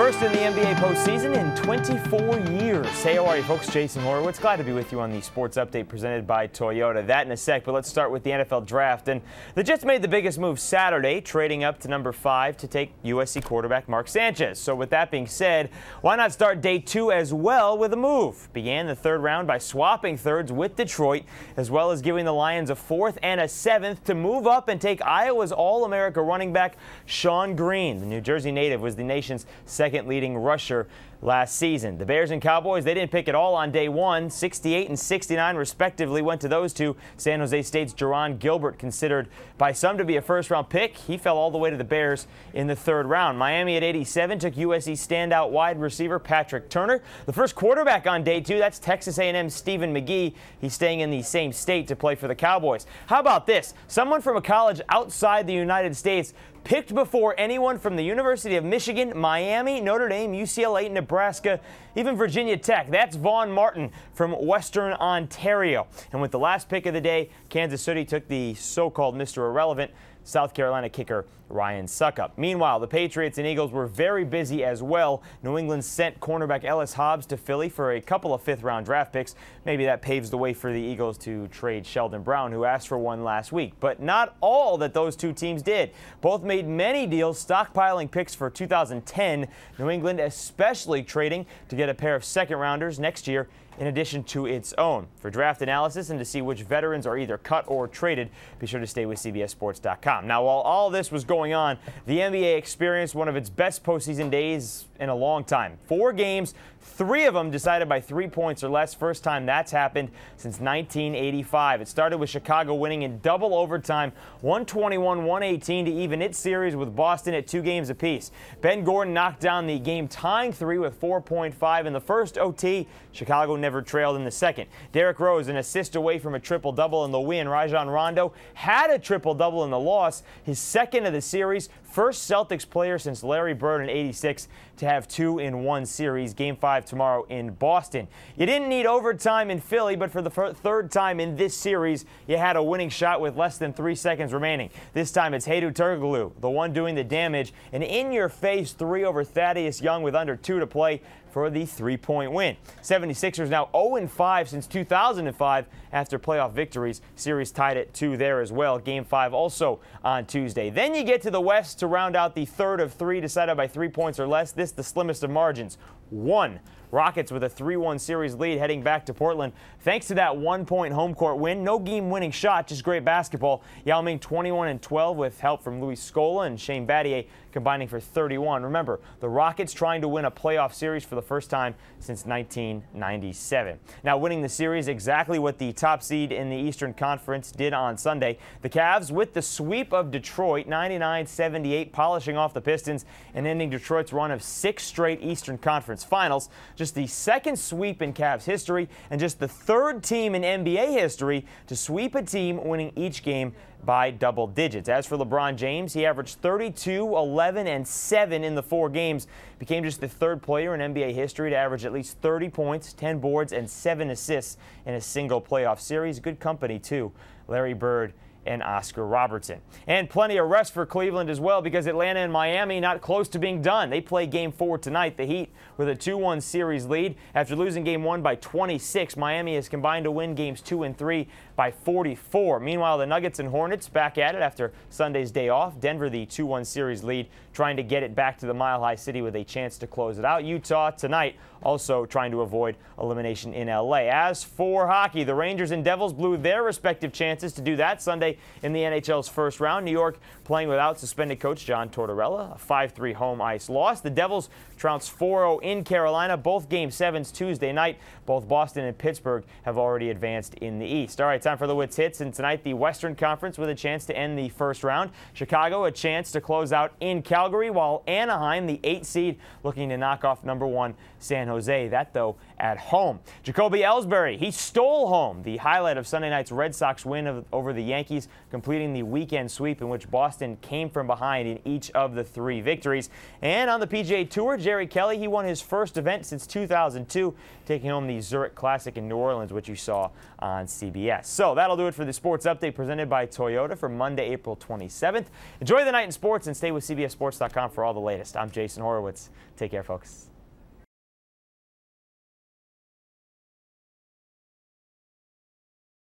First in the NBA postseason in 24 years. Hey, how are you folks? Jason Horowitz. Glad to be with you on the Sports Update presented by Toyota. That in a sec, but let's start with the NFL Draft. And the Jets made the biggest move Saturday, trading up to number 5 to take USC quarterback Mark Sanchez. So with that being said, why not start day 2 as well with a move? Began the third round by swapping thirds with Detroit, as well as giving the Lions a 4th and a 7th to move up and take Iowa's All-America running back Shawn Green. The New Jersey native was the nation's second leading rusher last season. The Bears and Cowboys, they didn't pick it all on day 1. 68 and 69 respectively went to those two. San Jose State's Jerron Gilbert, considered by some to be a first-round pick, he fell all the way to the Bears in the third round. Miami at 87 took USC standout wide receiver Patrick Turner. The first quarterback on day 2, that's Texas A&M's Stephen McGee. He's staying in the same state to play for the Cowboys. How about this? Someone from a college outside the United States picked before anyone from the University of Michigan, Miami, Notre Dame, UCLA, Nebraska, even Virginia Tech. That's Vaughn Martin from Western Ontario. And with the last pick of the day, Kansas City took the so-called Mr. Irrelevant South Carolina kicker Ryan Suckup. Meanwhile, the Patriots and Eagles were very busy as well. New England sent cornerback Ellis Hobbs to Philly for a couple of 5th-round draft picks. Maybe that paves the way for the Eagles to trade Sheldon Brown, who asked for one last week. But not all that those two teams did. Both made many deals, stockpiling picks for 2010. New England especially trading to get a pair of second-rounders next year in addition to its own. For draft analysis and to see which veterans are either cut or traded, be sure to stay with CBSSports.com. Now, while all this was going on, the NBA experienced one of its best postseason days in a long time. 4 games, 3 of them decided by 3 points or less. First time that's happened since 1985. It started with Chicago winning in double overtime, 121-118 to even its series with Boston at 2 games apiece. Ben Gordon knocked down the game-tying 3 with 4.5 in the first OT. Chicago never trailed in the second. Derrick Rose, an assist away from a triple-double in the win. Rajon Rondo had a triple-double in the loss, his second of the series. First Celtics player since Larry Bird in '86 to have 2 in 1 series. Game 5 tomorrow in Boston. You didn't need overtime in Philly, but for the third time in this series, you had a winning shot with less than 3 seconds remaining. This time it's Hedo Turkoglu, the one doing the damage. An in-your-face 3 over Thaddeus Young with under 2 to play for the 3-point win. 76ers now 0-5 since 2005 after playoff victories. Series tied at 2 there as well. Game 5 also on Tuesday. Then you get to the West to round out the third of 3 decided by 3 points or less. This the slimmest of margins. 1. Rockets with a 3-1 series lead heading back to Portland. Thanks to that 1-point home court win. No game-winning shot, just great basketball. Yao Ming 21-12 with help from Luis Scola and Shane Battier combining for 31. Remember, the Rockets trying to win a playoff series for the first time since 1997. Now winning the series exactly what the top seed in the Eastern Conference did on Sunday. The Cavs with the sweep of Detroit, 99-78, polishing off the Pistons and ending Detroit's run of 6 straight Eastern Conference Finals. Just the second sweep in Cavs history and just the 3rd team in NBA history to sweep a team winning each game by double digits. As for LeBron James, he averaged 32, 11, and 7 in the 4 games. Became just the 3rd player in NBA history to average at least 30 points, 10 boards, and 7 assists in a single playoff series. Good company, too. Larry Bird and Oscar Robertson. And plenty of rest for Cleveland as well, because Atlanta and Miami not close to being done. They play Game 4 tonight. The Heat with a 2-1 series lead. After losing Game 1 by 26, Miami has combined to win Games 2 and 3 by 44. Meanwhile, the Nuggets and Hornets back at it after Sunday's day off. Denver, the 2-1 series lead, trying to get it back to the Mile High City with a chance to close it out. Utah tonight also trying to avoid elimination in LA. As for hockey, the Rangers and Devils blew their respective chances to do that Sunday in the NHL's first round. New York playing without suspended coach John Tortorella, a 5-3 home ice loss. The Devils trounced 4-0 in Carolina, both Game 7s Tuesday night. Both Boston and Pittsburgh have already advanced in the East. All right, time for the Wits hits, and tonight the Western Conference with a chance to end the first round. Chicago a chance to close out in Calgary, while Anaheim, the 8th seed, looking to knock off number 1 San Jose. That, though, at home. Jacoby Ellsbury, he stole home. The highlight of Sunday night's Red Sox win over the Yankees, completing the weekend sweep in which Boston came from behind in each of the 3 victories. And on the PGA Tour, Jerry Kelly, he won his first event since 2002, taking home the Zurich Classic in New Orleans, which you saw on CBS. So that'll do it for the sports update presented by Toyota for Monday, April 27th. Enjoy the night in sports and stay with CBSSports.com for all the latest. I'm Jason Horowitz. Take care, folks.